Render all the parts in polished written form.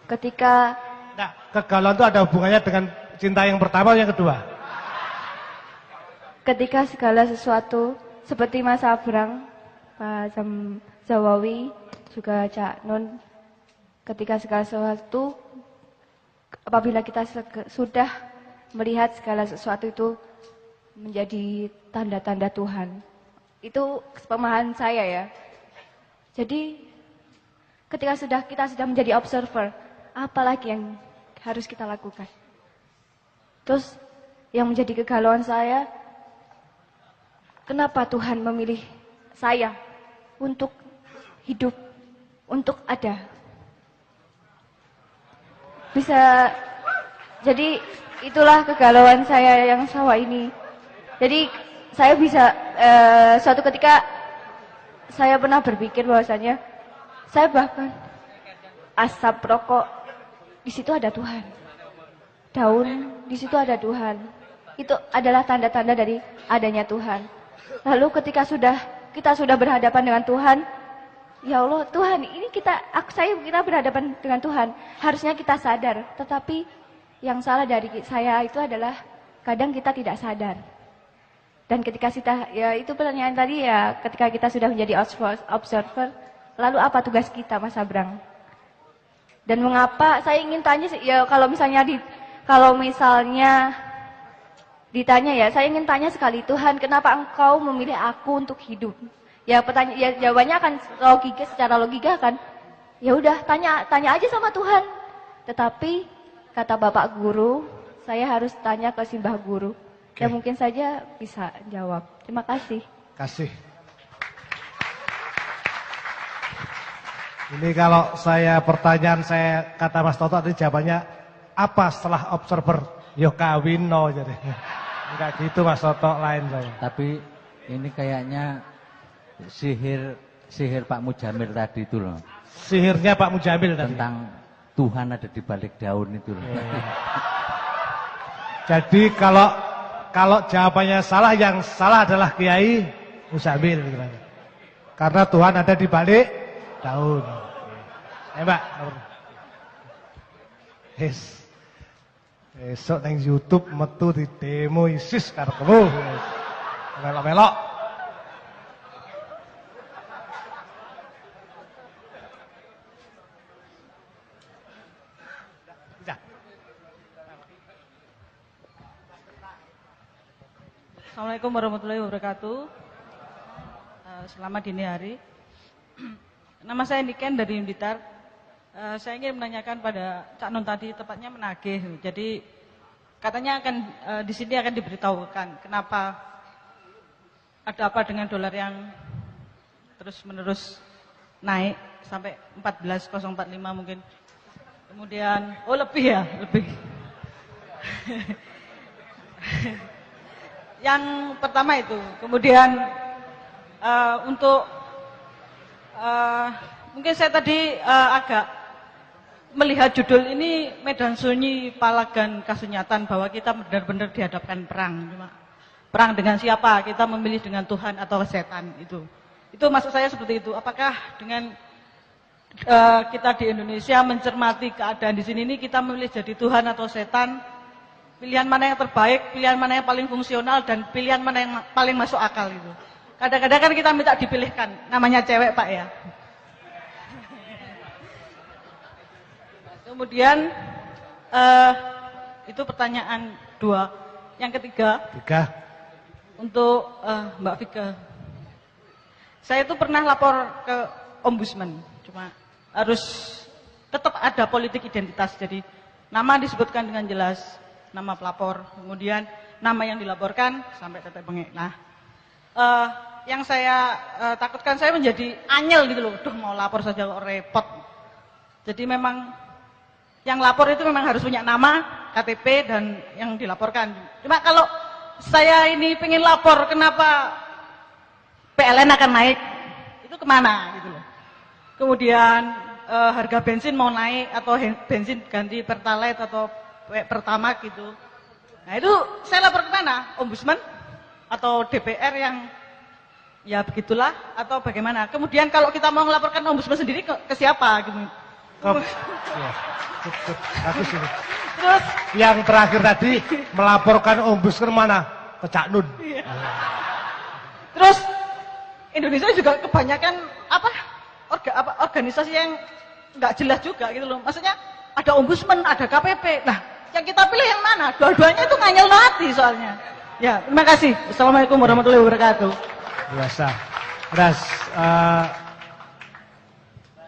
Ketika Nah, kegalauan itu ada hubungannya dengan cinta yang pertama atau yang kedua? ketika segala sesuatu seperti Mas Abrang, Pak Zawawi, juga Cak Nun, ketika segala sesuatu apabila kita sudah melihat segala sesuatu itu menjadi tanda-tanda Tuhan. Itu pemahaman saya ya. Jadi ketika kita sudah menjadi observer, apa lagi yang harus kita lakukan? Terus yang menjadi kegalauan saya, kenapa Tuhan memilih saya untuk hidup, untuk ada? Bisa, jadi itulah kegalauan saya yang sawa ini. Jadi saya bisa, suatu ketika saya pernah berpikir bahwasanya, saya bahkan asap rokok, di situ ada Tuhan. Daun, di situ ada Tuhan. Itu adalah tanda-tanda dari adanya Tuhan. Lalu ketika kita sudah berhadapan dengan Tuhan, ya Allah, Tuhan, ini kita berhadapan dengan Tuhan. Harusnya kita sadar, tetapi yang salah dari saya itu adalah kadang kita tidak sadar. Dan ketika ya itu pertanyaan tadi ya, ketika kita sudah menjadi observer, lalu apa tugas kita, Mas Abrang? Dan mengapa saya ingin tanya ya, kalau misalnya ditanya ya, saya ingin tanya sekali, Tuhan, kenapa Engkau memilih aku untuk hidup? Ya jawabannya akan secara logika kan. Ya udah, tanya aja sama Tuhan. Tetapi kata Bapak Guru, saya harus tanya ke Simbah Guru. Okay. Dan mungkin saja bisa jawab. Terima kasih. Kasih. Ini kalau pertanyaan saya kata Mas Toto tadi jawabannya apa setelah observer? Yo kawin no jadi. Enggak gitu Mas Toto, lain saya. Tapi ini kayaknya sihir Pak Mujamil tadi itu loh. Sihirnya Pak Mujamil tadi. Tentang Tuhan ada di balik daun itu loh. Jadi kalau jawabannya salah, yang salah adalah Kiai Mujamil gitu. Karena Tuhan ada di balik daun. Mbak. Besok nang YouTube metu di demo ISIS karo kamu. Melok-melok. Assalamualaikum warahmatullahi wabarakatuh. Selamat dini hari. Nama saya Niken dari Blitar. Saya ingin menanyakan pada Cak Nun tadi, tepatnya menagih. Jadi katanya akan di sini akan diberitahukan kenapa ada apa dengan dolar yang terus-menerus naik sampai 14.045 mungkin. Kemudian lebih ya, lebih. Yang pertama itu, kemudian untuk mungkin saya tadi agak melihat judul ini Medan Sunyi Palagan Kasunyatan, bahwa kita benar-benar dihadapkan perang. Perang dengan siapa? Kita memilih dengan Tuhan atau setan itu. Itu maksud saya seperti itu. Apakah dengan kita di Indonesia mencermati keadaan di sini ini kita memilih jadi Tuhan atau setan? Pilihan mana yang terbaik, pilihan mana yang paling fungsional, dan pilihan mana yang paling masuk akal itu. Kadang-kadang kan kita minta dipilihkan, namanya cewek Pak ya. Kemudian itu pertanyaan 2. Yang ketiga, untuk Mbak Vika. Saya itu pernah lapor ke Ombudsman, cuma harus tetap ada politik identitas. Jadi nama disebutkan dengan jelas, nama pelapor, kemudian nama yang dilaporkan sampai tetek bengek. Nah, yang saya takutkan, saya menjadi anyel gitu loh. Duh, mau lapor saja kok repot. Jadi memang yang lapor itu memang harus punya nama, KTP, dan yang dilaporkan. Cuma kalau saya ini pengen lapor, kenapa PLN akan naik, itu kemana gitu loh. Kemudian harga bensin mau naik, atau bensin ganti Pertalite atau Pertamax gitu. Nah itu saya lapor kemana? Ombudsman? Atau DPR yang ya begitulah, atau bagaimana? Kemudian kalau kita mau melaporkan Ombudsman sendiri ke siapa gitu. Ya, good. Bagus ini. Terus Yang terakhir tadi melaporkan ombudsman mana? Ke Cak Nun. terus Indonesia juga kebanyakan organisasi yang nggak jelas juga gitu loh. Maksudnya ada ombudsman, ada KPP. Nah, yang kita pilih yang mana? Dua-duanya itu nganyel hati soalnya. Ya, terima kasih. Assalamualaikum warahmatullahi wabarakatuh. Biasa. Terus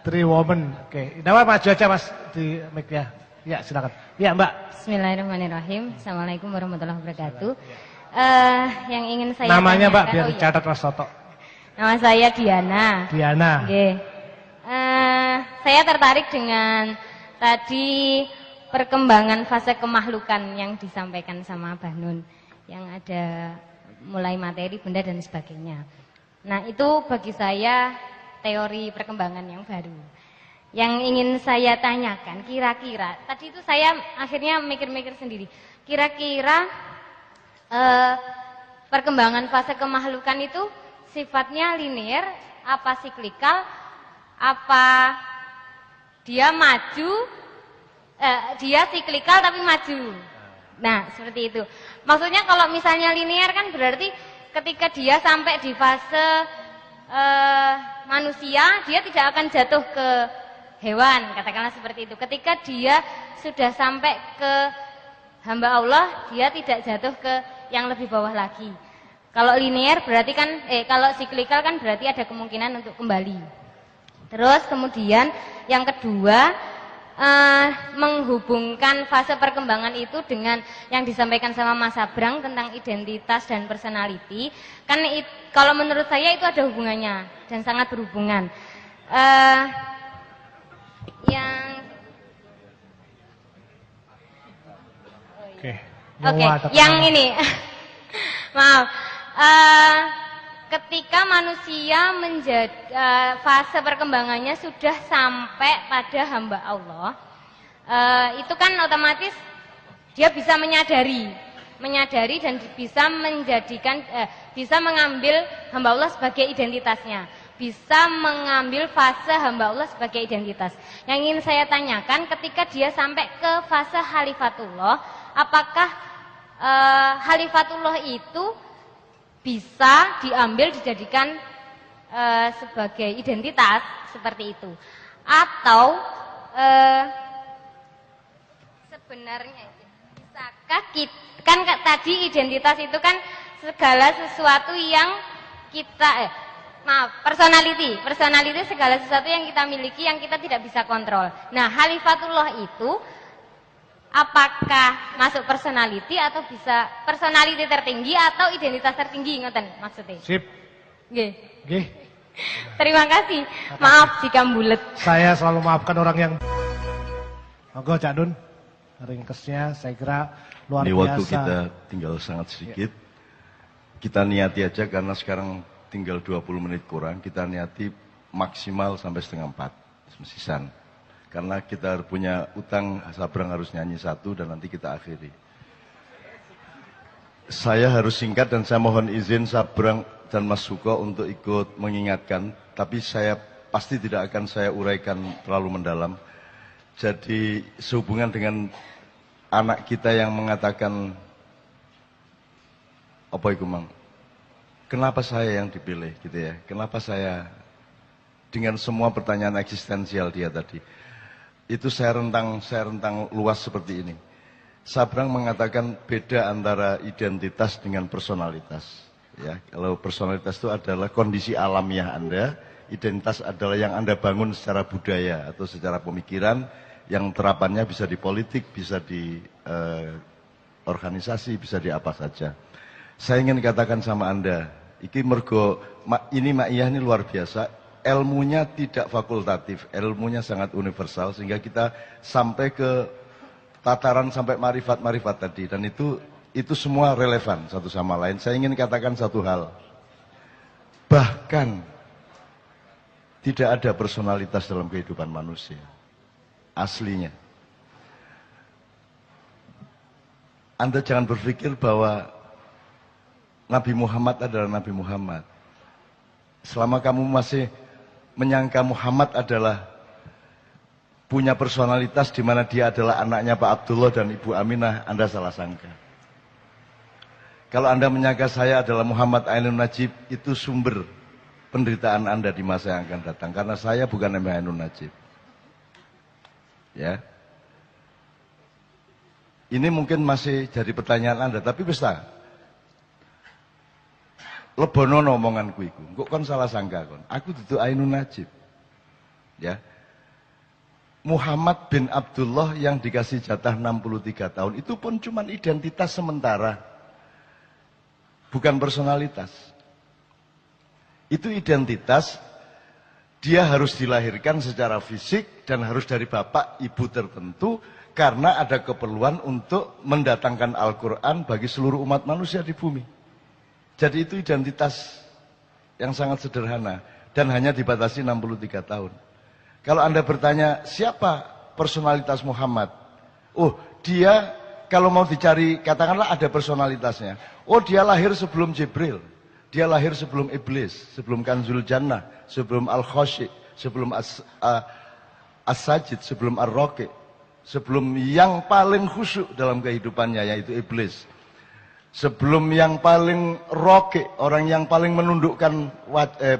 Three Women. Oke, nama maju aja Mas di mic ya. Ya, silakan. Ya, Mbak. Bismillahirrahmanirrahim. Assalamualaikum warahmatullahi wabarakatuh. Yang ingin saya Namanya Mbak tanyakan- biar oh, iya. dicatat Mas Toto. Nama saya Diana. Diana. Oke. Saya tertarik dengan tadi perkembangan fase kemahlukan yang disampaikan sama Mbah Nun, yang ada mulai materi, benda dan sebagainya. Nah, itu bagi saya teori perkembangan yang baru. Yang ingin saya tanyakan, kira-kira tadi itu saya akhirnya mikir-mikir sendiri. Kira-kira perkembangan fase kemahlukan itu sifatnya linear, apa siklikal, apa dia maju, dia siklikal tapi maju. Nah, seperti itu. Maksudnya kalau misalnya linear kan berarti ketika dia sampai di fase manusia, dia tidak akan jatuh ke hewan, katakanlah seperti itu. Ketika dia sudah sampai ke hamba Allah, dia tidak jatuh ke yang lebih bawah lagi. Kalau linear berarti kan, kalau siklikal kan berarti ada kemungkinan untuk kembali. Terus kemudian yang kedua, menghubungkan fase perkembangan itu dengan yang disampaikan sama Mas Abrang tentang identitas dan personality. Kan kalau menurut saya itu ada hubungannya dan sangat berhubungan. Oke, yang ini, maaf, ketika manusia menjadi fase perkembangannya sudah sampai pada hamba Allah, itu kan otomatis dia bisa menyadari dan bisa menjadikan, bisa mengambil hamba Allah sebagai identitasnya, bisa mengambil fase hamba Allah sebagai identitas. Yang ingin saya tanyakan, ketika dia sampai ke fase Khalifatullah, apakah Khalifatullah itu bisa diambil dijadikan sebagai identitas seperti itu, atau sebenarnya bisakah kita, kan tadi identitas itu kan segala sesuatu yang kita personality segala sesuatu yang kita miliki yang kita tidak bisa kontrol. Nah, Khalifatullah itu apakah masuk personality atau bisa personality tertinggi atau identitas tertinggi, ngoten maksudnya? Sip. Nggih. Nggih. Terima kasih. Maaf jika bulet. Saya selalu maafkan orang yang monggo Cak Nun. Ringkesnya saya kira luar Ini biasa. waktu kita tinggal sangat sedikit. Kita niati aja karena sekarang tinggal 20 menit kurang. Kita niati maksimal sampai 3:30 sisisan. Karena kita punya utang, Sabrang harus nyanyi satu dan nanti kita akhiri. Saya harus singkat dan saya mohon izin Sabrang dan Mas Suko untuk ikut mengingatkan. Tapi saya pasti tidak akan saya uraikan terlalu mendalam. Jadi sehubungan dengan anak kita yang mengatakan, apa itu Mang? Kenapa saya yang dipilih gitu ya? Kenapa saya, dengan semua pertanyaan eksistensial dia tadi. Itu saya rentang luas seperti ini. Sabrang mengatakan beda antara identitas dengan personalitas. Ya, kalau personalitas itu adalah kondisi alamiah Anda, identitas adalah yang Anda bangun secara budaya atau secara pemikiran, yang terapannya bisa di politik, bisa di organisasi, bisa di apa saja. Saya ingin katakan sama Anda, ini Ma'iyah ini luar biasa. Ilmunya tidak fakultatif, ilmunya sangat universal sehingga kita sampai ke tataran sampai marifat-marifat tadi dan itu semua relevan satu sama lain. Saya ingin katakan satu hal. Bahkan tidak ada personalitas dalam kehidupan manusia. Aslinya. Anda jangan berpikir bahwa Nabi Muhammad adalah Nabi Muhammad. Selama kamu masih menyangka Muhammad adalah punya personalitas di mana dia adalah anaknya Pak Abdullah dan Ibu Aminah, Anda salah sangka. Kalau Anda menyangka saya adalah Muhammad Ainun Najib, itu sumber penderitaan Anda di masa yang akan datang. Karena saya bukan Mbah Ainun Najib. Ya. Ini mungkin masih jadi pertanyaan Anda, tapi bisa. Lebono omonganku iku. Kok kon salah sangka kon. Aku dudu Ainun Najib. Ya. Muhammad bin Abdullah yang dikasih jatah 63 tahun itu pun cuma identitas sementara. Bukan personalitas. Itu identitas, dia harus dilahirkan secara fisik dan harus dari bapak ibu tertentu karena ada keperluan untuk mendatangkan Al-Quran bagi seluruh umat manusia di bumi. Jadi itu identitas yang sangat sederhana dan hanya dibatasi 63 tahun. Kalau Anda bertanya, siapa personalitas Muhammad? Oh, dia kalau mau dicari, katakanlah ada personalitasnya. Oh, dia lahir sebelum Jibril. Dia lahir sebelum Iblis, sebelum Kanzul Jannah, sebelum Al-Khoshi, sebelum As-Sajid, sebelum Ar-Roqi, sebelum yang paling khusyuk dalam kehidupannya, yaitu Iblis. Sebelum yang paling roqi, orang yang paling menundukkan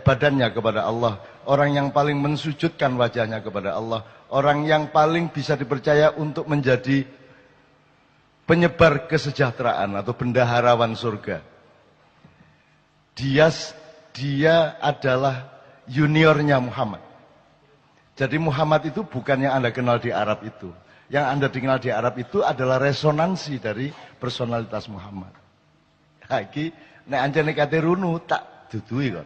badannya kepada Allah, orang yang paling mensujudkan wajahnya kepada Allah, orang yang paling bisa dipercaya untuk menjadi penyebar kesejahteraan atau bendaharawan surga. Dia adalah juniornya Muhammad. Jadi Muhammad itu bukan yang Anda kenal di Arab itu. Yang Anda kenal di Arab itu adalah resonansi dari personalitas Muhammad. Lagi, nek anjane kate runu tak dudui kok.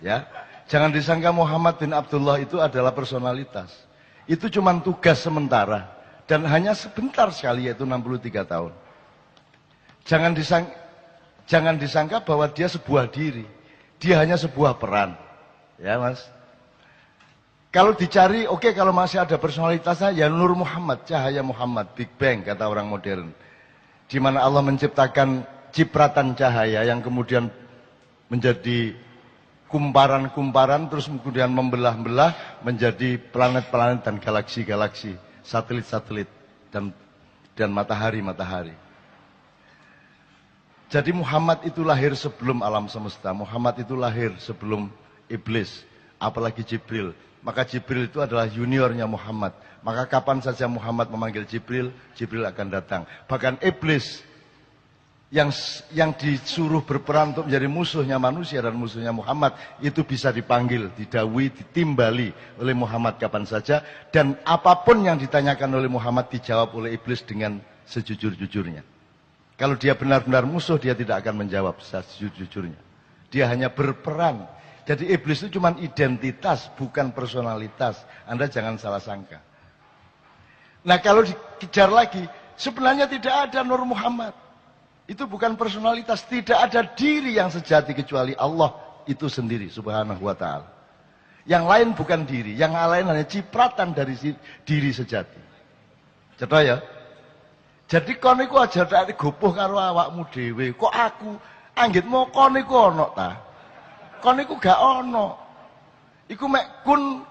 Ya, jangan disangka Muhammad bin Abdullah itu adalah personalitas. Itu cuma tugas sementara dan hanya sebentar sekali, yaitu 63 tahun. Jangan disangka bahwa dia sebuah diri. Dia hanya sebuah peran. Ya, Mas. Kalau dicari, oke, kalau masih ada personalitasnya, ya Nur Muhammad, cahaya Muhammad, Big Bang kata orang modern. Di mana Allah menciptakan cipratan cahaya yang kemudian menjadi kumparan-kumparan, terus kemudian membelah-belah menjadi planet-planet dan galaksi-galaksi, satelit-satelit dan matahari-matahari. Jadi Muhammad itu lahir sebelum alam semesta. Muhammad itu lahir sebelum Iblis, apalagi Jibril. Maka Jibril itu adalah juniornya Muhammad. Maka kapan saja Muhammad memanggil Jibril, Jibril akan datang. Bahkan Iblis yang disuruh berperan untuk menjadi musuhnya manusia dan musuhnya Muhammad, itu bisa dipanggil, didawui, ditimbali oleh Muhammad kapan saja. Dan apapun yang ditanyakan oleh Muhammad dijawab oleh Iblis dengan sejujur-jujurnya. Kalau dia benar-benar musuh, dia tidak akan menjawab sejujur-jujurnya. Dia hanya berperan. Jadi Iblis itu cuma identitas, bukan personalitas. Anda jangan salah sangka. Nah, kalau dikejar lagi, sebenarnya tidak ada Nur Muhammad. Itu bukan personalitas, tidak ada diri yang sejati kecuali Allah itu sendiri, subhanahu wa ta'ala. Yang lain bukan diri, yang lain hanya cipratan dari diri sejati. Cetok ya? Jadi kon iku aja tak gopoh karo awakmu dhewe. Kok aku anggitmu kon iku ana ta? Kon iku gak ono. Iku mek kun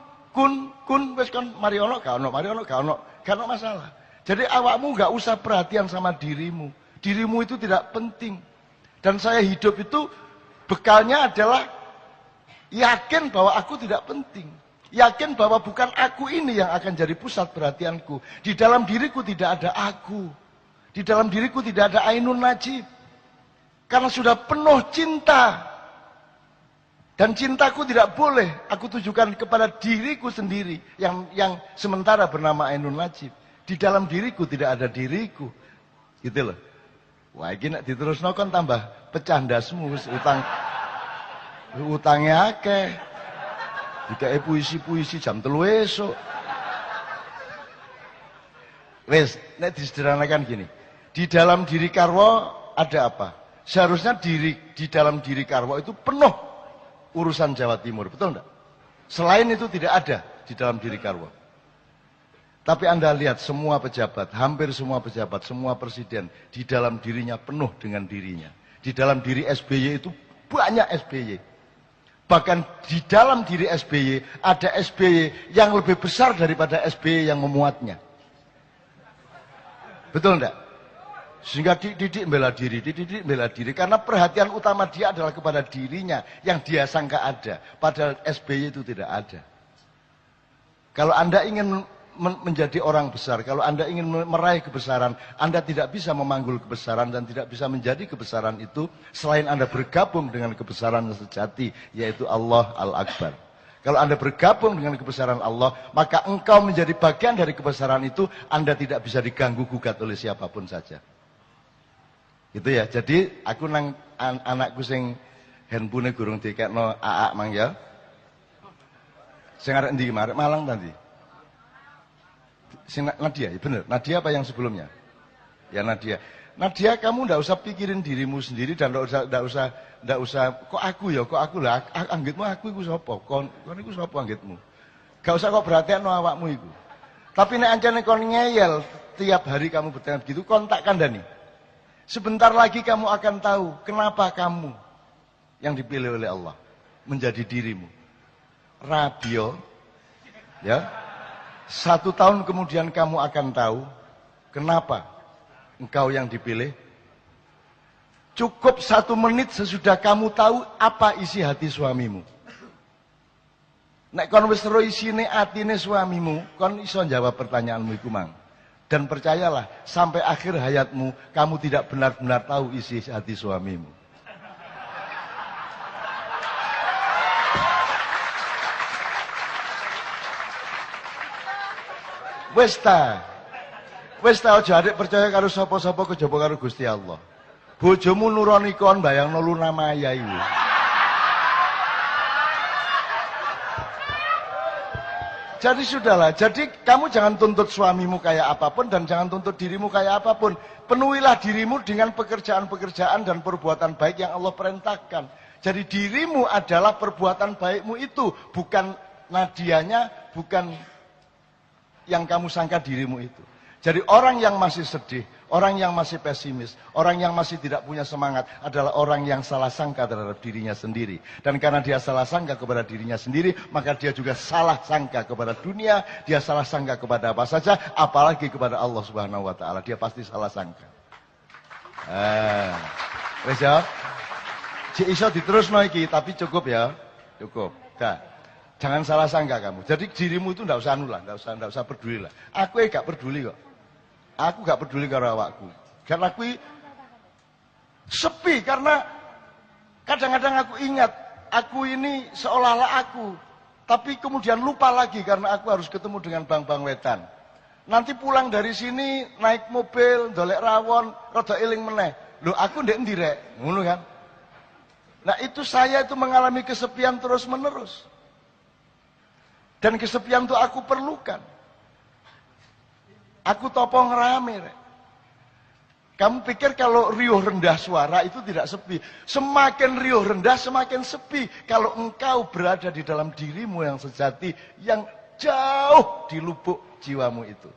wis kon mari ono gak ono, gak ono masalah. Jadi awakmu gak usah perhatian sama dirimu. Dirimu itu tidak penting. Dan saya hidup itu bekalnya adalah yakin bahwa aku tidak penting. Yakin bahwa bukan aku ini yang akan jadi pusat perhatianku. Di dalam diriku tidak ada aku. Di dalam diriku tidak ada Ainun Najib. Karena sudah penuh cinta. Dan cintaku tidak boleh aku tujukan kepada diriku sendiri yang sementara bernama Ainun Najib. Di dalam diriku tidak ada diriku. Gitu loh. Wah, ini nek diterusno kan tambah pecah ndasmu, utangnya akeh. Dikae puisi-puisi jam 3 esuk. Wes, nek disederhanakan gini. Di dalam diri Karwo ada apa? Seharusnya di dalam diri Karwo itu penuh urusan Jawa Timur, betul enggak? Selain itu tidak ada di dalam diri Karwo. Tapi Anda lihat semua pejabat, hampir semua pejabat, semua presiden, di dalam dirinya penuh dengan dirinya. Di dalam diri SBY itu banyak SBY. Bahkan di dalam diri SBY ada SBY yang lebih besar daripada SBY yang memuatnya. Betul enggak? Sehingga dididik bela diri, dididik bela diri. Karena perhatian utama dia adalah kepada dirinya yang dia sangka ada. Padahal SBY itu tidak ada. Kalau Anda ingin menjadi orang besar, kalau Anda ingin meraih kebesaran, Anda tidak bisa memanggul kebesaran dan tidak bisa menjadi kebesaran itu selain Anda bergabung dengan kebesaran yang sejati, yaitu Allah Al-Akbar. Kalau Anda bergabung dengan kebesaran Allah, maka engkau menjadi bagian dari kebesaran itu, Anda tidak bisa diganggu gugat oleh siapapun saja. Gitu ya. Jadi aku nang anakku sing handphone gurung dikekno AA mang ya. Sing arek endi kemarin Malang tadi. Nadia, ya bener. Nadia apa yang sebelumnya? Ya Nadia. Nadia, kamu ndak usah pikirin dirimu sendiri dan ndak usah kok aku lah, anggitmu aku iku sapa? Kon iku sapa anggitmu? Gak usah kok perhatian awakmu iku. Tapi nek ancane kon ngeyel tiap hari kamu bertanya begitu, kon tak kandhani. Sebentar lagi kamu akan tahu kenapa kamu yang dipilih oleh Allah menjadi dirimu. Radio, ya. 1 tahun kemudian kamu akan tahu kenapa engkau yang dipilih. Cukup 1 menit sesudah kamu tahu apa isi hati suamimu. Nek kon wis ro isine atine suamimu, kon iso jawab pertanyaanmu iku mang. Dan percayalah, sampai akhir hayatmu kamu tidak benar-benar tahu isi hati suamimu. Wis ta aja adik percaya karo sapa-sapa kejaba karo Gusti Allah. Bojomu nuroni kon bayangno Luna Maya iku. Jadi sudahlah, jadi kamu jangan tuntut suamimu kayak apapun dan jangan tuntut dirimu kayak apapun. Penuhilah dirimu dengan pekerjaan-pekerjaan dan perbuatan baik yang Allah perintahkan. Jadi dirimu adalah perbuatan baikmu itu, bukan Nadianya, bukan yang kamu sangka dirimu itu. Jadi orang yang masih sedih, orang yang masih pesimis, orang yang masih tidak punya semangat adalah orang yang salah sangka terhadap dirinya sendiri. Dan karena dia salah sangka kepada dirinya sendiri, maka dia juga salah sangka kepada dunia, dia salah sangka kepada apa saja, apalagi kepada Allah Subhanahu wa taala. Dia pasti salah sangka. Wes ya. Cik iso diterusno iki, tapi cukup ya. Cukup. Dah. Jangan salah sangka kamu. Jadi dirimu itu enggak usah anu lah, enggak usah peduli lah. Aku gak peduli kok. Aku gak peduli karo awakku. Karena aku sepi karena kadang-kadang aku ingat aku ini seolah-olah aku, tapi kemudian lupa lagi karena aku harus ketemu dengan bang-bang wetan. Nanti pulang dari sini naik mobil, dolek rawon, rada eling meneh. Loh aku ndek endi rek? Ngono kan? Nah, itu saya itu mengalami kesepian terus-menerus. Dan kesepian itu aku perlukan. Aku topong rame. Kamu pikir kalau riuh rendah suara itu tidak sepi. Semakin riuh rendah semakin sepi. Kalau engkau berada di dalam dirimu yang sejati. Yang jauh di lubuk jiwamu itu.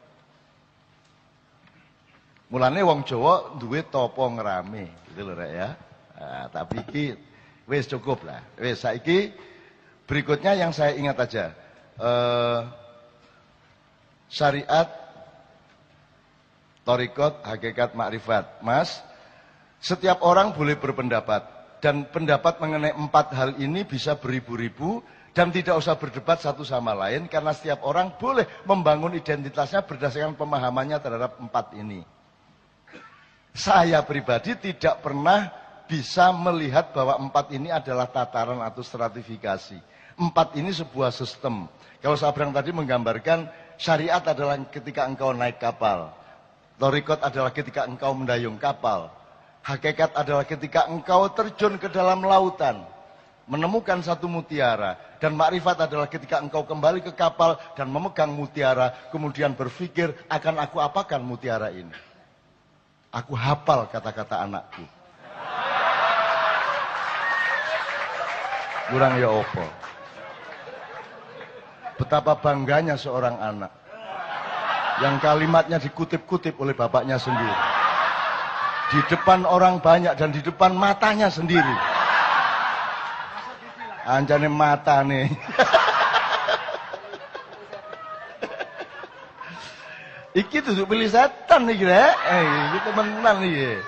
Mulane wong Jawa duwe topong rame. Gitu loh Rek ya. Nah, tapi iki wis cukup lah. Wis saiki berikutnya yang saya ingat aja. Syariat, thariqat, hakikat, makrifat. Mas, setiap orang boleh berpendapat dan pendapat mengenai 4 hal ini bisa beribu-ribu dan tidak usah berdebat satu sama lain karena setiap orang boleh membangun identitasnya berdasarkan pemahamannya terhadap 4 ini. Saya pribadi tidak pernah bisa melihat bahwa 4 ini adalah tataran atau stratifikasi. 4 ini sebuah sistem. Kalau Sabrang tadi menggambarkan syariat adalah ketika engkau naik kapal. Thariqat adalah ketika engkau mendayung kapal. Hakikat adalah ketika engkau terjun ke dalam lautan. Menemukan satu mutiara. Dan makrifat adalah ketika engkau kembali ke kapal dan memegang mutiara. Kemudian berpikir akan aku apakan mutiara ini. Aku hafal kata-kata anakku. Kurang ya opo. Betapa bangganya seorang anak yang kalimatnya dikutip-kutip oleh bapaknya sendiri di depan orang banyak dan di depan matanya sendiri. Ancane matane. Iki tuh pilih setan nih kira, iki temenan nih.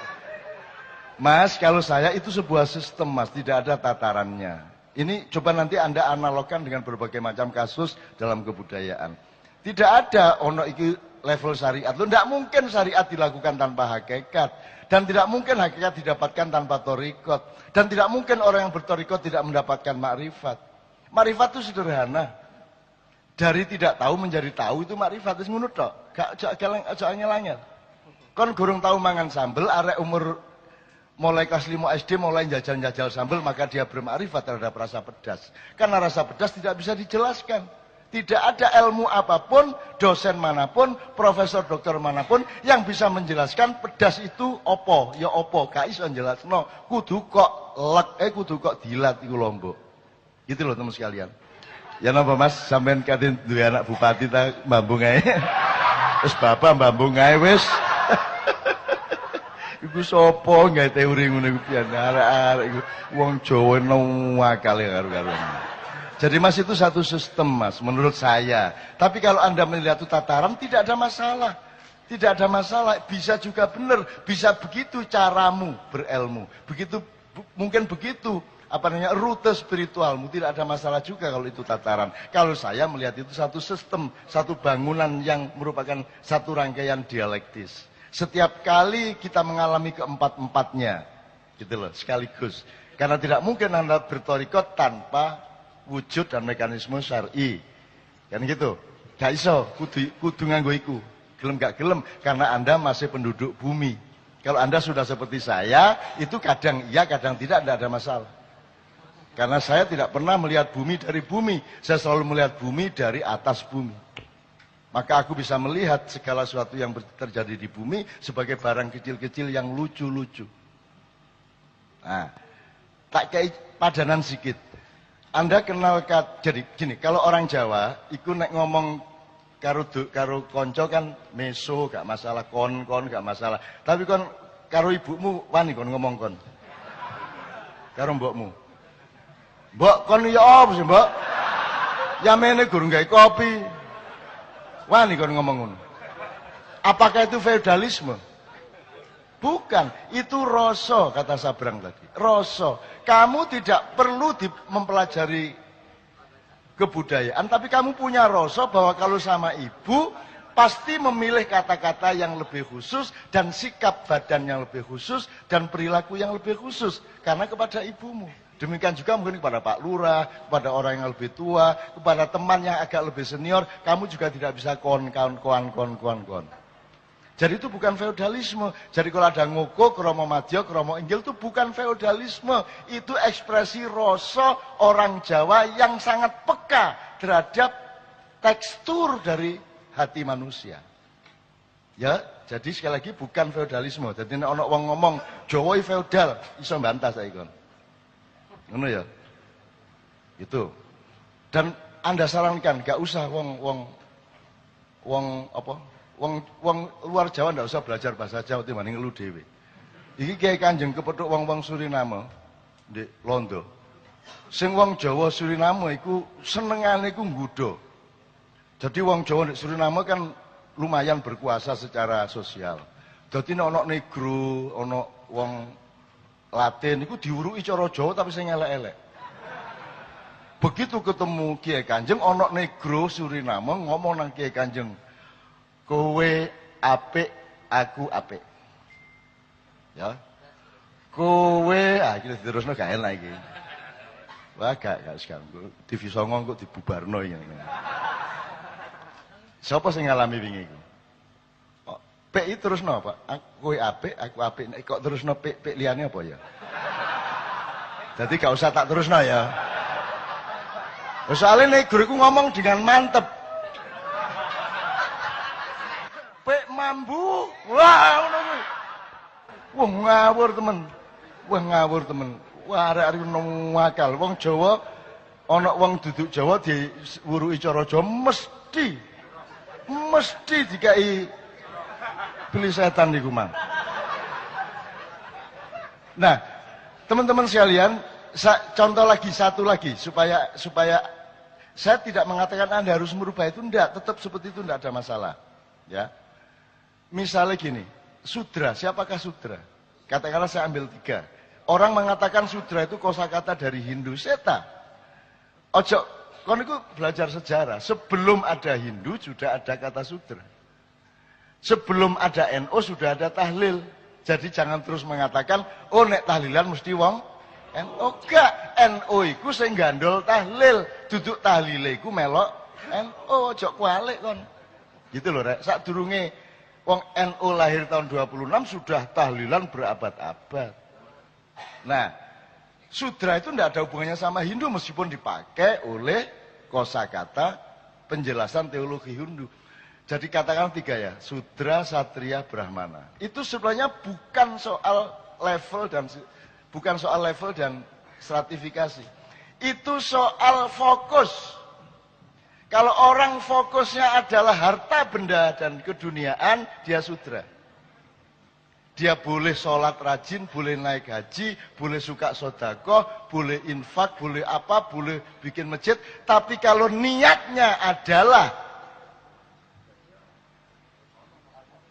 Mas, kalau saya itu sebuah sistem, Mas, tidak ada tatarannya. Ini coba nanti Anda analogkan dengan berbagai macam kasus dalam kebudayaan. Tidak ada ono iki level syariat. Tidak mungkin syariat dilakukan tanpa hakikat. Dan tidak mungkin hakikat didapatkan tanpa torikot. Dan tidak mungkin orang yang bertorikot tidak mendapatkan makrifat. Makrifat itu sederhana. Dari tidak tahu menjadi tahu itu makrifat. Itu ngono tok. Gak angel-angel. Kon gurung tahu mangan sambel, arek umur mulai kelas 5 SD mulai jajal-jajal sambel, maka dia bermakrifat terhadap rasa pedas. Karena rasa pedas tidak bisa dijelaskan. Tidak ada ilmu apapun, dosen manapun, profesor dokter manapun yang bisa menjelaskan pedas itu opo, ya opo, gak iso jelasno. Kudu kok kudu kok dilat iku lombok. Gitu loh teman sekalian. Ya napa Mas, sampean katin duwe anak bupati ta mbambung ae. Wis bapak mbambung ae wis. Iku sapa gawe teori ngono iku pian arek-arek iku wong Jawa nuwakale karo-karoan. Jadi Mas itu satu sistem Mas, menurut saya. Tapi kalau Anda melihat itu tataran, tidak ada masalah. Tidak ada masalah, bisa juga benar. Bisa begitu caramu berilmu. Begitu, mungkin begitu, rute spiritualmu. Tidak ada masalah juga kalau itu tataran. Kalau saya melihat itu satu sistem, satu bangunan yang merupakan satu rangkaian dialektis. Setiap kali kita mengalami keempat-empatnya, gitu loh, sekaligus. Karena tidak mungkin Anda bertorikot tanpa wujud dan mekanisme syar'i. Kan gitu. Gak iso, kudu nganggo iku. Gelem gak gelem karena Anda masih penduduk bumi. Kalau Anda sudah seperti saya, itu kadang iya, kadang tidak ada masalah. Karena saya tidak pernah melihat bumi dari bumi. Saya selalu melihat bumi dari atas bumi. Maka aku bisa melihat segala sesuatu yang terjadi di bumi sebagai barang kecil-kecil yang lucu-lucu. Nah, tak kayak padanan sedikit. Anda kenal, jadi gini, kalau orang Jawa, iku nek ngomong karo konco kan meso, gak masalah, kon gak masalah. Tapi kon karo ibumu wani kon ngomong kon. Karo mbokmu. Mbok kon ya apa sih, Mbok? Yamene gurung gawe kopi. Wani kon ngomong ngono. Apakah itu feodalisme? Bukan, itu rasa kata Sabrang tadi. Rasa. Kamu tidak perlu mempelajari kebudayaan, tapi kamu punya rasa bahwa kalau sama ibu pasti memilih kata-kata yang lebih khusus dan sikap badan yang lebih khusus dan perilaku yang lebih khusus karena kepada ibumu. Demikian juga mungkin kepada Pak Lurah, kepada orang yang lebih tua, kepada teman yang agak lebih senior, kamu juga tidak bisa kon. Jadi itu bukan feodalisme. Jadi kalau ada ngoko, kromo madya, kromo inggil itu bukan feodalisme. Itu ekspresi rasa orang Jawa yang sangat peka terhadap tekstur dari hati manusia. Ya, jadi sekali lagi bukan feodalisme. Jadi nek ana wong ngomong Jawa feodal, iso mbantah saiki kon. Ngono ya. Itu. Dan Anda sarankan gak usah wong luar Jawa ndak usah belajar bahasa Jawa timbang ngelu dhewe. Iki Kiai Kanjeng kepethuk wong Suriname ndek Londo. Sing wong Jawa Suriname iku senengane iku nggodha. Jadi wong Jawa ndek Suriname kan lumayan berkuasa secara sosial. Dadi nek ana negro, ana wong Latin iku diuruki cara Jawa tapi sing elek-elek. Begitu ketemu Kiai Kanjeng ana negro Suriname ngomong nang Kiai Kanjeng, kowe apik, aku apik. Ya. Kowe, iki diterusno gak enak iki. Wah, gak sekarang. TV Songo kok dibubarno iki. Siapa sing ngalami wingi iku? Oh, pik iki terusno, Pak. Kowe apik, aku apik. Nek kok terusno pik liyane apa ya? Jadi gak usah tak terusno ya. Soalnya nek guruku ngomong dengan mantep. Pek mambu, wah ngono kuwi. Wah ngawur temen. Wah arek-arek akal. Wong Jawa ana wong duduk Jawa diwuruki cara Jawa mesti dikai beli setan niku, Mang. Nah, teman-teman sekalian, contoh lagi, satu lagi, supaya saya tidak mengatakan Anda harus merubah itu, enggak, tetap seperti itu, enggak ada masalah. Ya. Misalnya gini, sudra, siapakah sudra? Katakanlah saya ambil 3. Orang mengatakan sudra itu kosakata dari Hindu, seta. Ojo, kon itu belajar sejarah. Sebelum ada Hindu sudah ada kata sudra. Sebelum ada NO sudah ada tahlil. Jadi jangan terus mengatakan, oh nek tahlilan mesti wong NO. Gak, NO iku sing gandol tahlil. Duduk tahlile iku melok NO, ojo kualik kon. Gitu loh, Rek. Sadurunge wong NO lahir tahun 26 sudah tahlilan berabad-abad. Nah, sudra itu tidak ada hubungannya sama Hindu meskipun dipakai oleh kosakata penjelasan teologi Hindu. Jadi katakan 3 ya, sudra, satria, brahmana. Itu sebenarnya bukan soal level dan stratifikasi. Itu soal fokus. Kalau orang fokusnya adalah harta benda dan keduniaan, dia sudra. Dia boleh sholat rajin, boleh naik haji, boleh suka sodakoh, boleh infak, boleh apa, boleh bikin masjid. Tapi kalau niatnya adalah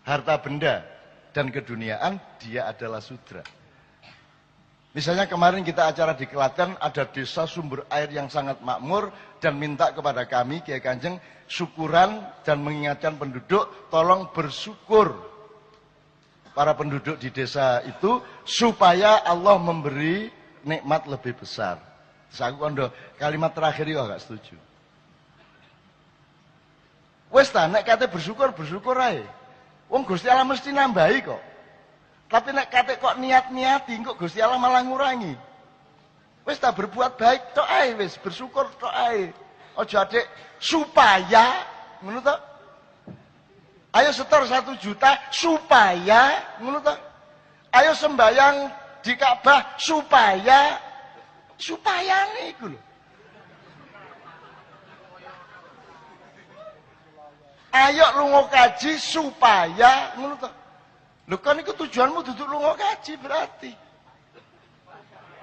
harta benda dan keduniaan, dia adalah sudra. Misalnya kemarin kita acara di Klaten, ada desa sumber air yang sangat makmur, dan minta kepada kami, Kiai Kanjeng, syukuran dan mengingatkan penduduk, tolong bersyukur para penduduk di desa itu, supaya Allah memberi nikmat lebih besar. Terus aku kondo, kalimat terakhir itu agak setuju. Wes ta, nek kate bersyukur ae. Wong Gusti Allah mesti nambahi kok. Tapi nek kate kok niat-niati kok Gusti Allah malah ngurangi. Wis tak berbuat baik tok ae wis, bersyukur tok ae. Aja adek supaya ngono to. Ayo setor 1 juta supaya ngono to. Ayo sembayang di Ka'bah supaya niku lho. Ayo lunga kaji supaya ngono to. Lho kan itu tujuanmu duduk lunga kaji berarti.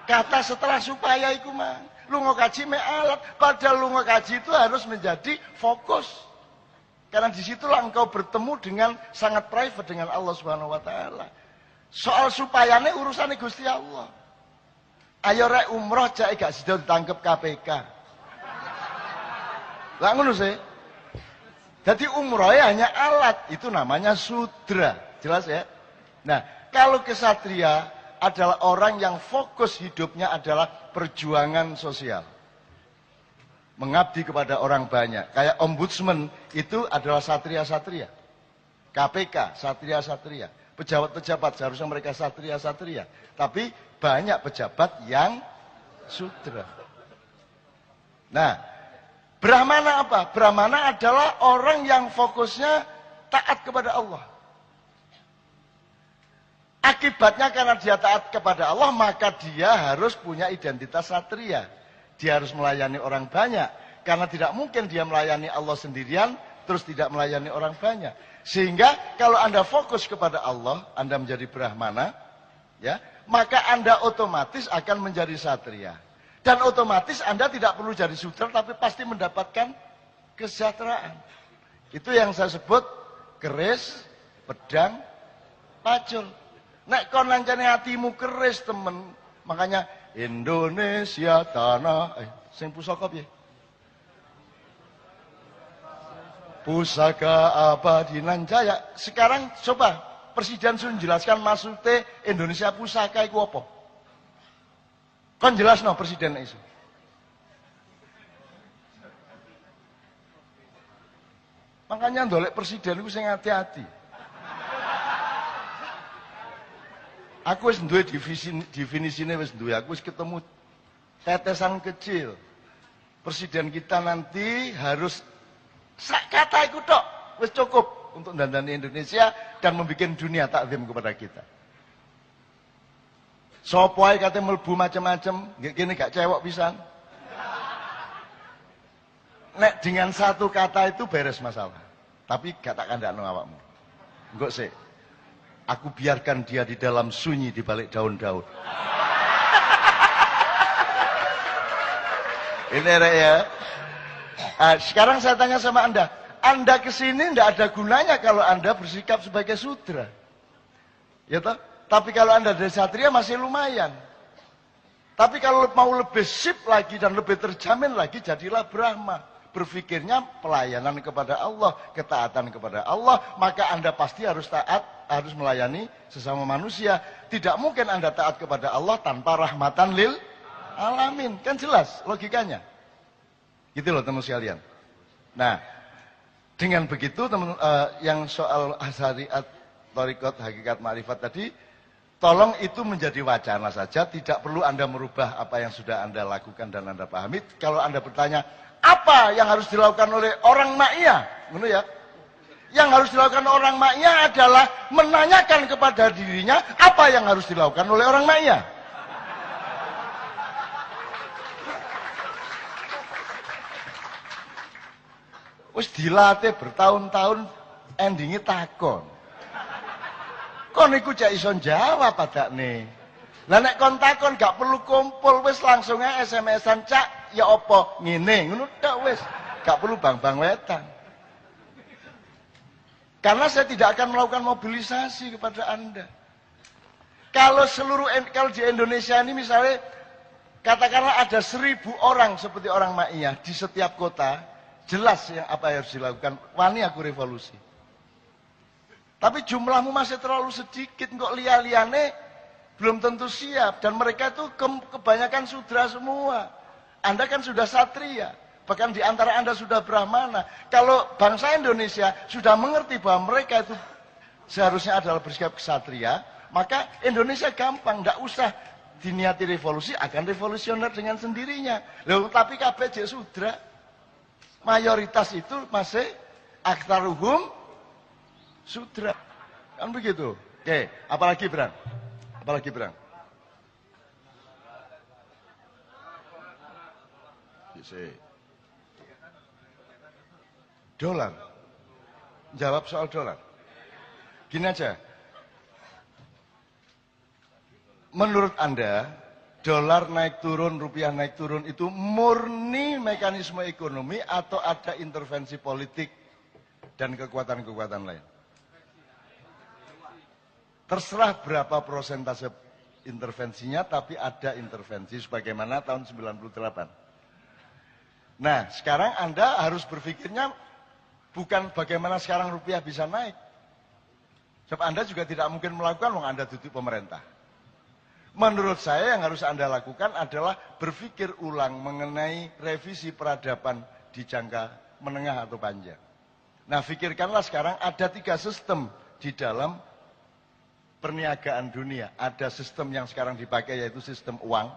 Kata setelah supaya iku mah. Lunga kaji me alat, padahal lunga kaji itu harus menjadi fokus. Karena disitulah engkau bertemu dengan sangat private dengan Allah Subhanahu wa taala. Soal supayane urusannya Gusti Allah. Ayo rek umroh jake gak sida ditangkep KPK. Lah ngono sih. Jadi umrohnya hanya alat, itu namanya sudra. Jelas ya? Nah, kalau kesatria adalah orang yang fokus hidupnya adalah perjuangan sosial. Mengabdi kepada orang banyak. Kayak ombudsman itu adalah satria-satria. KPK, satria-satria. Pejabat-pejabat seharusnya mereka satria-satria. Tapi banyak pejabat yang sudra. Nah, Brahmana apa? Brahmana adalah orang yang fokusnya taat kepada Allah. Akibatnya karena dia taat kepada Allah, maka dia harus punya identitas satria. Dia harus melayani orang banyak. Karena tidak mungkin dia melayani Allah sendirian, terus tidak melayani orang banyak. Sehingga kalau Anda fokus kepada Allah, Anda menjadi Brahmana, ya, maka Anda otomatis akan menjadi satria. Dan otomatis Anda tidak perlu jadi sudra, tapi pasti mendapatkan kesejahteraan. Itu yang saya sebut keris, pedang, pacul. Nek kon lancane hatimu keris temen, makanya Indonesia tanah sing pusaka piye? Pusaka abadi nan jaya. Sekarang coba Presiden sudah jelaskan maksudnya Indonesia pusaka iku apa? Kon jelasno Presiden iso. Makanya ndolek presiden iku sing hati-hati. Aku wis duwe definisine wis duwe. Aku wis ketemu tetesan kecil. Presiden kita nanti harus sak kata iku tok wis cukup untuk dandani Indonesia dan membuat dunia takzim kepada kita. Sopo ae kate mlebu macam-macam, nggih kene gak cewek pisan. Nek dengan satu kata itu beres masalah. Tapi gak tak kandakno awakmu. Engko sik. Aku biarkan dia di dalam sunyi di balik daun-daun. Ini Rek ya. Sekarang saya tanya sama Anda kesini tidak ada gunanya kalau Anda bersikap sebagai sudra. Ya toh? Tapi kalau Anda dari satria masih lumayan. Tapi kalau mau lebih sip lagi dan lebih terjamin lagi, jadilah Brahma. Berpikirnya pelayanan kepada Allah, ketaatan kepada Allah, maka Anda pasti harus taat, harus melayani sesama manusia. Tidak mungkin Anda taat kepada Allah tanpa rahmatan lil alamin. Kan jelas logikanya. Gitu loh teman sekalian. Nah, dengan begitu teman yang soal asyariat, thariqat, hakikat, ma'rifat tadi, tolong itu menjadi wacana saja, tidak perlu Anda merubah apa yang sudah Anda lakukan dan Anda pahami. Kalau Anda bertanya, apa yang harus dilakukan oleh orang ma'iyah? Benar ya? Yang harus dilakukan orang ma'iyah adalah menanyakan kepada dirinya apa yang harus dilakukan oleh orang ma'iyah. Wis dilatih bertahun-tahun, endingnya takon. Kon iku cek iso jawab padakne. Lah nek kon takon gak perlu kumpul, wis langsung ae SMS-an, Cak, ya apa ngene, ngono tok wis. Gak perlu bang-bang wetan. Karena saya tidak akan melakukan mobilisasi kepada Anda. Kalau di Indonesia ini misalnya katakanlah ada 1000 orang seperti orang ma'iyah di setiap kota, jelas yang apa yang harus dilakukan. Wani aku revolusi. Tapi jumlahmu masih terlalu sedikit, kok liane belum tentu siap. Dan mereka itu kebanyakan sudra semua. Anda kan sudah satria. Bahkan di antara Anda sudah brahmana. Kalau bangsa Indonesia sudah mengerti bahwa mereka itu seharusnya adalah bersikap kesatria, maka Indonesia gampang, tidak usah diniati revolusi, akan revolusioner dengan sendirinya. Loh, tapi KPJ sudra. Mayoritas itu masih aktaruhum sudra. Kan begitu. Oke, apalagi Bram? Apalagi Bram? Dolar. Jawab soal dolar. Gini aja. Menurut Anda, dolar naik turun, rupiah naik turun itu murni mekanisme ekonomi atau ada intervensi politik dan kekuatan-kekuatan lain? Terserah berapa persentase intervensinya, tapi ada intervensi sebagaimana tahun 98. Nah, sekarang Anda harus berpikirnya bukan bagaimana sekarang rupiah bisa naik. Sebab Anda juga tidak mungkin melakukan wong Anda duduk pemerintah. Menurut saya yang harus Anda lakukan adalah berpikir ulang mengenai revisi peradaban di jangka menengah atau panjang. Nah, pikirkanlah sekarang ada 3 sistem di dalam perniagaan dunia. Ada sistem yang sekarang dipakai yaitu sistem uang.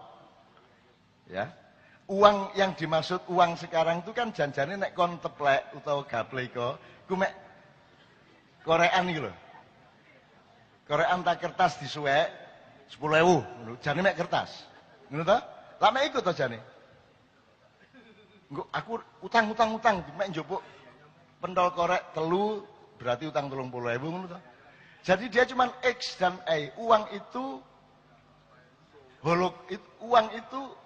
Ya. Uang yang dimaksud uang sekarang itu kan janjane nek kon teplek utawa gaplek ku mek korean iki lho. Korean tak kertas disuwek 10.000, jane mek kertas. Ngono ta? Lah mek iku to jane. Engko aku utang mek njupuk pentol korek telu berarti utang 30.000 ngono ta. Jadi dia cuma X dan Y. Uang itu uang itu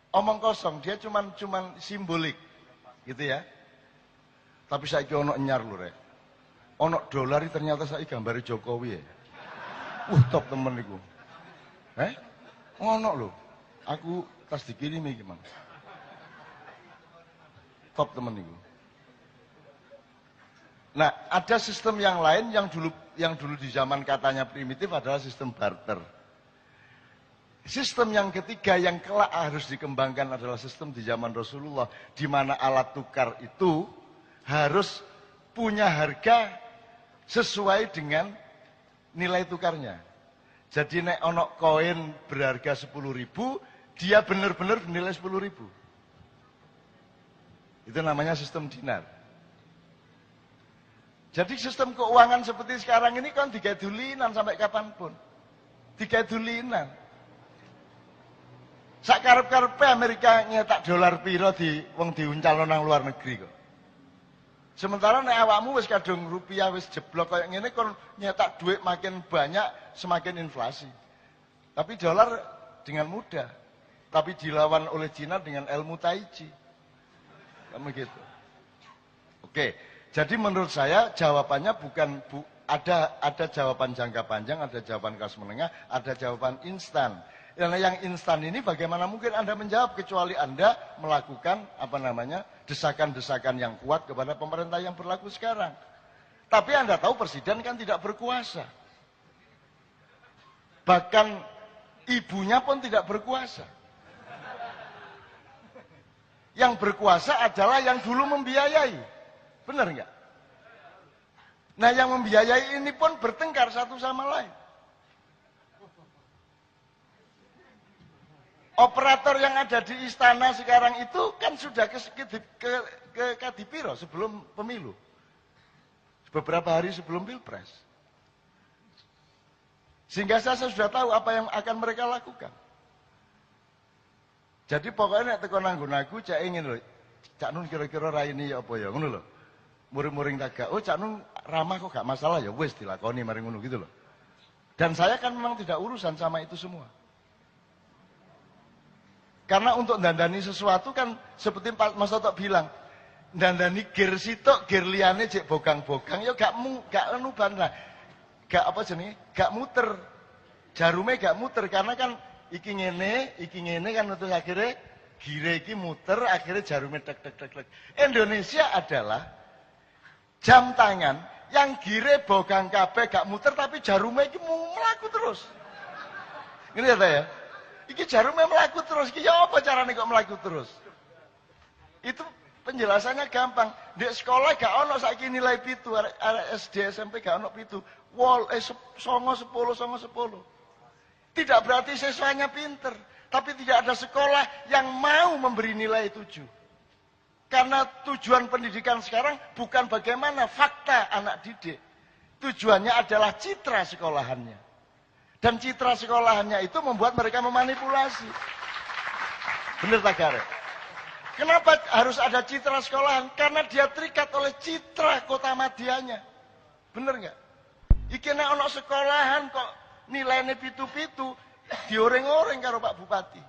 omong kosong, dia cuma simbolik. Gitu ya. Tapi saiki ono nyar lho, Rek. Ono dolar ternyata saiki gambare Jokowi ya. Top temen iku. Ono lho. Aku tas dikirimi iki, Mang. Top temen iku. Nah, ada sistem yang lain yang dulu di zaman katanya primitif adalah sistem barter. Sistem yang ketiga yang kelak harus dikembangkan adalah sistem di zaman Rasulullah, di mana alat tukar itu harus punya harga sesuai dengan nilai tukarnya. Jadi nek ono koin berharga 10.000, dia benar-benar bernilai 10.000. Itu namanya sistem dinar. Jadi sistem keuangan seperti sekarang ini kan digadulinan sampai kapanpun. Digadulinan. Sak karep-karepe Amerika nyetak dolar piro wong diuncalno nang luar negeri kok. Sementara nek awakmu wis kadung rupiah wis jeblok kayak ngene kon nyetak duit makin banyak semakin inflasi. Tapi dolar dengan mudah. tapi dilawan oleh Cina dengan ilmu Tai Chi. Kan begitu. Oke, jadi menurut saya jawabannya bukan ada jawaban jangka panjang, ada jawaban kelas menengah, ada jawaban instan. Yang instan ini bagaimana mungkin Anda menjawab kecuali Anda melakukan desakan-desakan yang kuat kepada pemerintah yang berlaku sekarang. Tapi Anda tahu presiden kan tidak berkuasa. Bahkan ibunya pun tidak berkuasa. Yang berkuasa adalah yang dulu membiayai. Benar nggak? Nah, yang membiayai ini pun bertengkar satu sama lain. Operator yang ada di istana sekarang itu kan sudah ke Kadipiro sebelum pemilu. Beberapa hari sebelum Pilpres. Sehingga saya sudah tahu apa yang akan mereka lakukan. Jadi pokoknya nek teko nanggon aku cak ingin lho. Cak Nun kira-kira raini ya apa ya ngono lho. Muring-muring tagak. Oh Cak Nun ramah kok gak masalah ya wis dilakoni mari ngono gitu loh. Dan saya kan memang tidak urusan sama itu semua. Karena untuk dandani sesuatu kan seperti Mas Toto bilang, dandani gear sitok, gear liyane cek bogang-bogang ya gak anuban lah. Gak apa jenenge? Gak muter. Jarume gak muter karena kan iki ngene kan untuk akhirnya gire iki muter, akhirnya jarume tek. Indonesia adalah jam tangan yang gire bogang kabeh gak muter tapi jarume iki mlaku terus. Ngene ya ta ya? Iki jarume mlaku terus, iki ya apa carane kok mlaku terus? Itu penjelasannya gampang. Di sekolah gak ono saiki nilai 7, SD, SMP gak ono 7. 9, 10. Tidak berarti siswanya pinter, tapi tidak ada sekolah yang mau memberi nilai 7. Karena tujuan pendidikan sekarang bukan bagaimana fakta anak didik. Tujuannya adalah citra sekolahannya. Dan citra sekolahannya itu membuat mereka memanipulasi. Bener tak Garek? Kenapa harus ada citra sekolahan? Karena dia terikat oleh citra kota madianya. Bener nggak? Iki nek ono sekolahan kok nilainya pitu-pitu, dioreng-oreng karo Pak Bupati.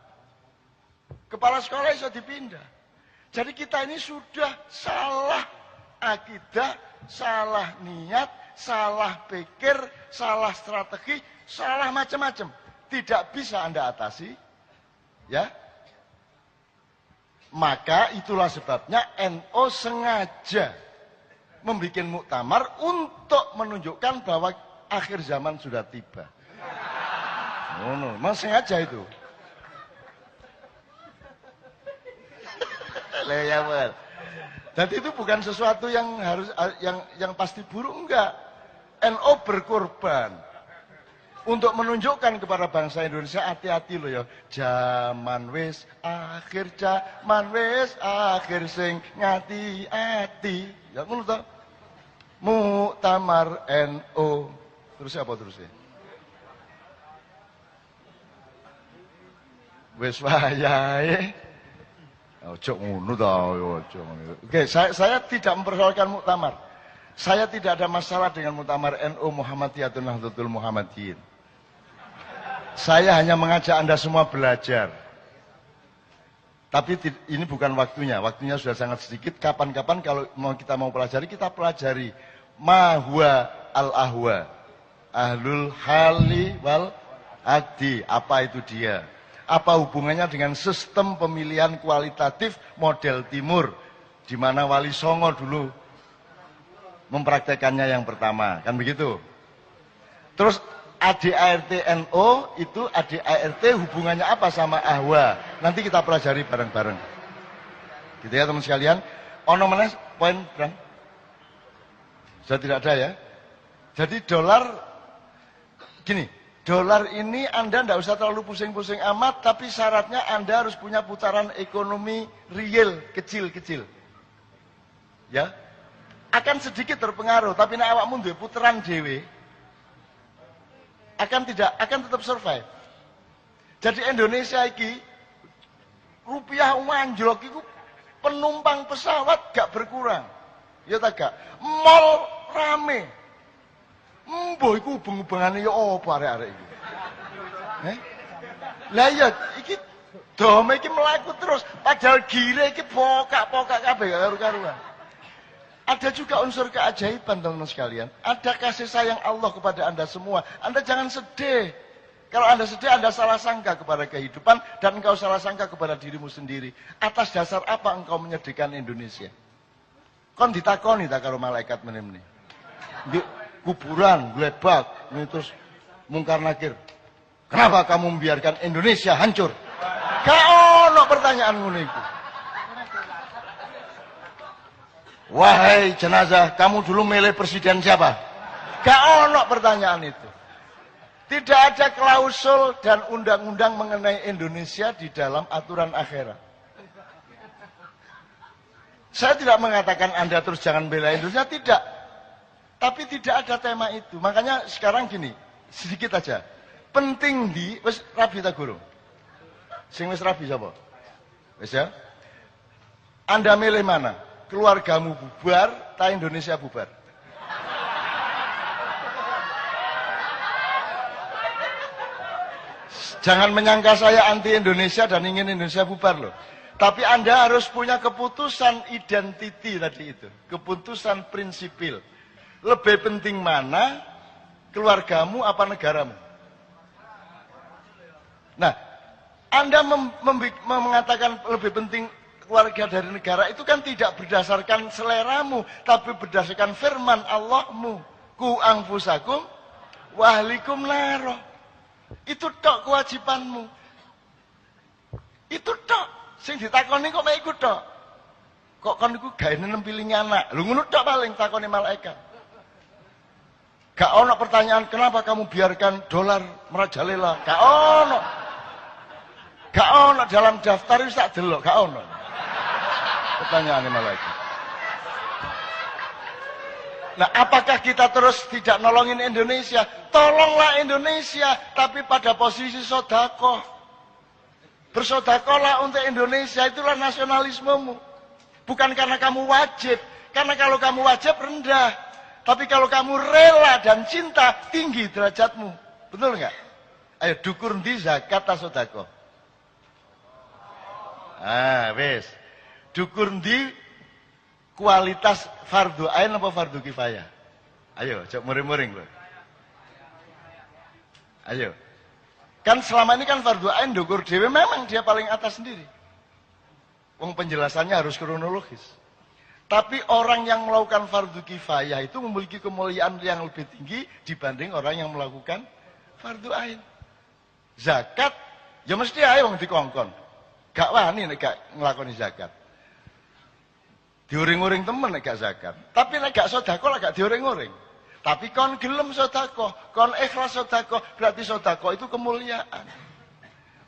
Kepala sekolah bisa dipindah. Jadi kita ini sudah salah akidah, salah niat, salah pikir, salah strategi, salah macam-macam. Tidak bisa Anda atasi, ya. Maka itulah sebabnya NU sengaja membuat muktamar untuk menunjukkan bahwa akhir zaman sudah tiba. Memang sengaja itu. Jadi itu bukan sesuatu yang harus yang pasti buruk, enggak. NU berkorban untuk menunjukkan kepada bangsa Indonesia, hati-hati loh ya. Zaman wis akhir, zaman wis akhir sing ngati-ati. Ya ngono to. Muktamar NU. Terus apa terusnya? Wis wayahe. Ojo ngono to, ojo ngono. Oke, saya tidak mempersoalkan muktamar. Saya tidak ada masalah dengan muktamar NU Muhammadiyatul Nahdlatul Muhammadiyin. Saya hanya mengajak Anda semua belajar. Tapi ini bukan waktunya. Waktunya sudah sangat sedikit. Kapan-kapan kalau kita mau pelajari, kita pelajari. Ma huwa al-ahwa. Ahlul hali wal aqdi. Apa itu dia? Apa hubungannya dengan sistem pemilihan kualitatif model timur, di mana Wali Songo dulu mempraktekannya yang pertama, kan begitu? Terus ADART NU itu ADART hubungannya apa sama ahwa? Nanti kita pelajari bareng-bareng. Gitu ya teman sekalian. Ono mana poin Bang? Sudah tidak ada ya? Jadi dolar gini. Dolar ini Anda tidak usah terlalu pusing-pusing amat, tapi syaratnya Anda harus punya putaran ekonomi real, kecil-kecil. Ya, akan sedikit terpengaruh, tapi nek awakmu duwe putaran dhewe, akan tetap survive. Jadi Indonesia iki rupiah anjlok iku penumpang pesawat gak berkurang. Ya tak gak? Mall rame. Mbah iku hubung-hubungane ya apa arek-arek iki? Lah iya iki Dome iki melaku terus, padahal gire iki pokak-pokak kabeh karu-karuan. Ada juga unsur keajaiban teman-teman sekalian. Ada kasih sayang Allah kepada Anda semua. Anda jangan sedih. Kalau Anda sedih, Anda salah sangka kepada kehidupan dan engkau salah sangka kepada dirimu sendiri. Atas dasar apa engkau menyedihkan Indonesia? Kon ditakoni tak karo malaikat meneh-meneh. Di kuburan, glebak, ini terus mungkar nakir. Kenapa kamu membiarkan Indonesia hancur? Gak ono pertanyaan ngono iku. Wahai jenazah, kamu dulu milih presiden siapa? Gak ono pertanyaan itu. Tidak ada klausul dan undang-undang mengenai Indonesia di dalam aturan akhirat. Saya tidak mengatakan Anda terus jangan bela Indonesia, tidak. Tapi tidak ada tema itu. Makanya sekarang gini, sedikit aja. Penting di, wis rabi ta gurung? Sing wis rabi sapa? Wis ya? Anda milih mana? Keluargamu bubar, ta Indonesia bubar? Jangan menyangka saya anti Indonesia dan ingin Indonesia bubar loh. Tapi Anda harus punya keputusan identiti tadi itu. Keputusan prinsipil. Lebih penting mana keluargamu apa negaramu? Nah, Anda mengatakan lebih penting keluarga dari negara itu kan tidak berdasarkan seleramu, tapi berdasarkan firman Allahmu. Ku anfusakum wa ahlikum naro. Itu tok kewajibanmu. Itu tok. Sing ditakoni kok mek iku tok. Kok kon iku gaene nempilingi anak. Lho ngono tok paling takoni malaikat. Gak ono pertanyaan kenapa kamu biarkan dolar merajalela. Gak ono. Gak ono dalam daftar wis tak delok, gak ono. Pertanyaane malaikat. Nah, apakah kita terus tidak nolongin Indonesia? Tolonglah Indonesia, tapi pada posisi sodakoh. Bersodakohlah untuk Indonesia, itulah nasionalismemu. Bukan karena kamu wajib. Karena kalau kamu wajib rendah. Tapi kalau kamu rela dan cinta, tinggi derajatmu. Betul nggak? Ayo, dukur di zakat atau sodakoh? Ah, wes. Dukur di kualitas fardu ain apa fardu kifayah? Ayo, cok muring-muring loh. Ayo. Kan selama ini kan fardu ain dukur dewe memang dia paling atas sendiri. Wong penjelasannya harus kronologis. Tapi orang yang melakukan fardu kifayah itu memiliki kemuliaan yang lebih tinggi dibanding orang yang melakukan fardu ain. Zakat ya mesti ae wong dikongkon. Gak wani nek gak nglakoni zakat. Diuring-uring temen nek gak zakat. Tapi nek gak sedekah lah gak diuring-uring. Tapi kon gelem sedekah, kon ikhlas sedekah, berarti sedekah itu kemuliaan.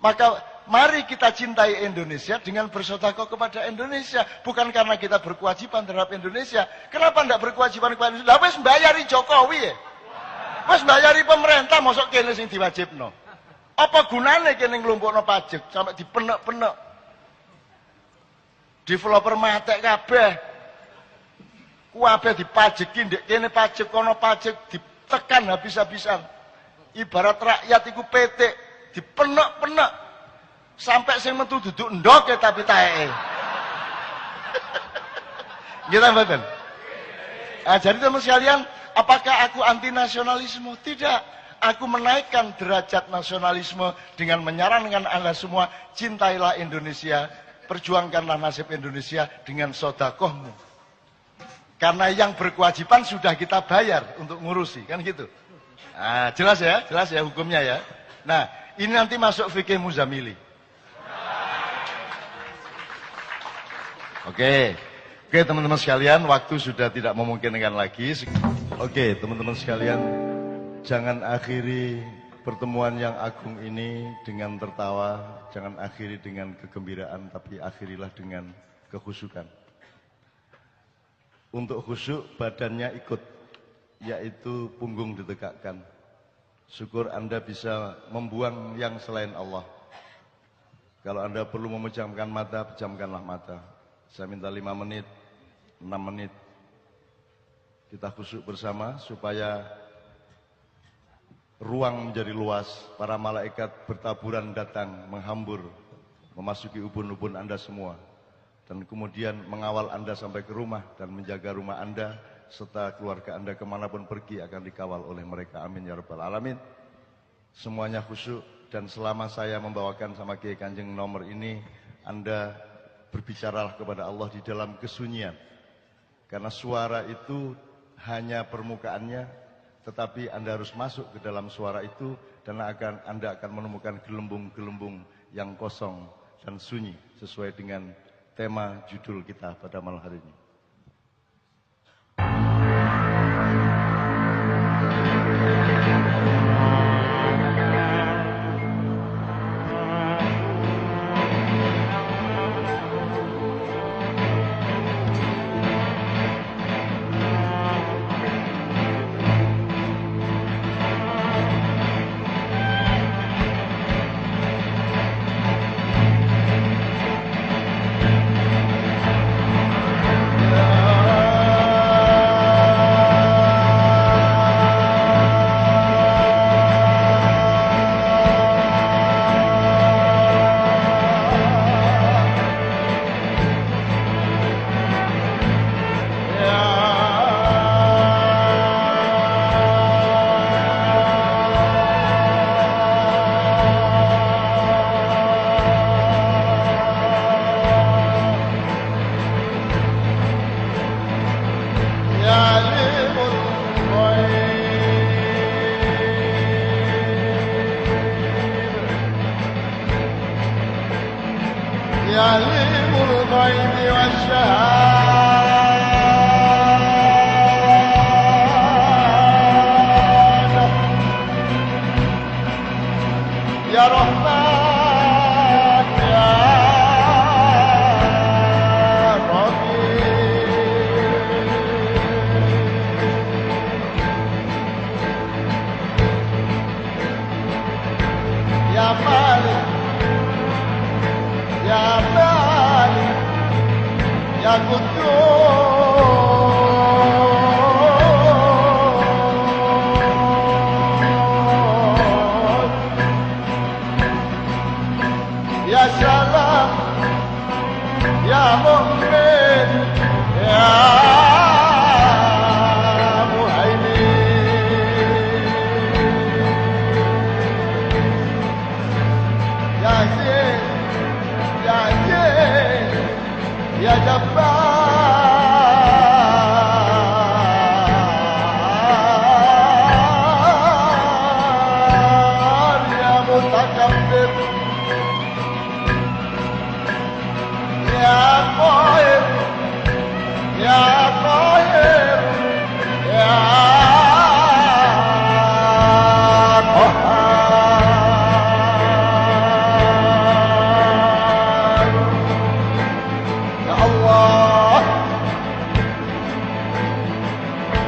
Maka mari kita cintai Indonesia dengan bersedekah kepada Indonesia, bukan karena kita berkewajiban terhadap Indonesia. Kenapa ndak berkewajiban kepada Indonesia? Lah wis mbayari Jokowi ya. Wis mbayari pemerintah mosok kene sing diwajibno. Apa gunane kene nglumpukno pajak sampai dipenek-penek. Developer matek kabeh. Kabeh dipajeki ndek kene pajak kono pajak ditekan habis-habisan. Ibarat rakyat iku petik dipenek-penek sampai sing metu duduk ndoke tapi taeke. Gitu mboten? Jadi teman sekalian, apakah aku anti nasionalisme? Tidak. Aku menaikkan derajat nasionalisme dengan menyarankan Anda semua, cintailah Indonesia, perjuangkanlah nasib Indonesia dengan sodakohmu. Karena yang berkewajiban sudah kita bayar untuk ngurusi, kan gitu. Nah, jelas ya hukumnya ya. Nah, ini nanti masuk fikih Muzamili. Oke, teman-teman sekalian, waktu sudah tidak memungkinkan lagi. Oke, teman-teman sekalian, jangan akhiri pertemuan yang agung ini dengan tertawa, jangan akhiri dengan kegembiraan, tapi akhirilah dengan kekhusyukan. Untuk khusyuk, badannya ikut, yaitu punggung ditegakkan. Syukur Anda bisa membuang yang selain Allah. Kalau Anda perlu memejamkan mata, pejamkanlah mata. Saya minta 5 menit, 6 menit. Kita khusyuk bersama supaya ruang menjadi luas. Para malaikat bertaburan datang menghambur memasuki ubun-ubun Anda semua, dan kemudian mengawal Anda sampai ke rumah dan menjaga rumah Anda serta keluarga Anda kemanapun pergi akan dikawal oleh mereka. Amin ya rabbal alamin. Semuanya khusyuk, dan selama saya membawakan sama Kiai Kanjeng nomor ini, Anda berbicaralah kepada Allah di dalam kesunyian, karena suara itu hanya permukaannya, tetapi Anda harus masuk ke dalam suara itu, dan Anda akan menemukan gelembung-gelembung yang kosong dan sunyi sesuai dengan tema judul kita pada malam hari ini.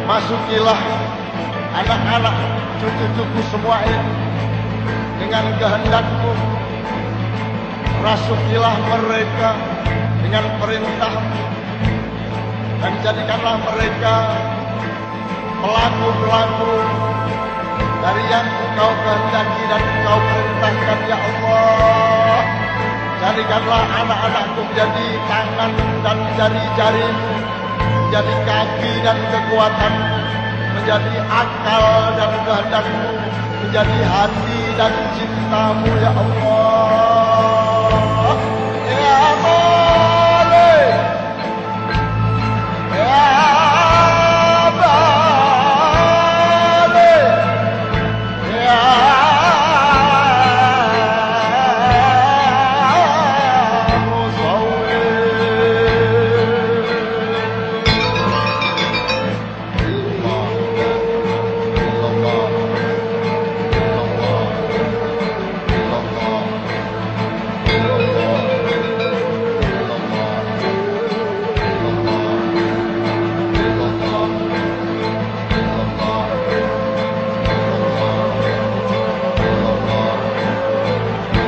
Masukilah anak-anak cucu-cucu semua ini dengan kehendak-Mu. Rasukilah mereka dengan perintah-Mu, dan jadikanlah mereka pelaku-pelaku dari yang Engkau kehendaki dan Engkau perintahkan, ya Allah. Jadikanlah anak-anakku menjadi tangan dan jari-jari-Mu, menjadi kaki dan kekuatan, menjadi akal dan kehendak-Mu, menjadi hati dan cinta-Mu, ya Allah.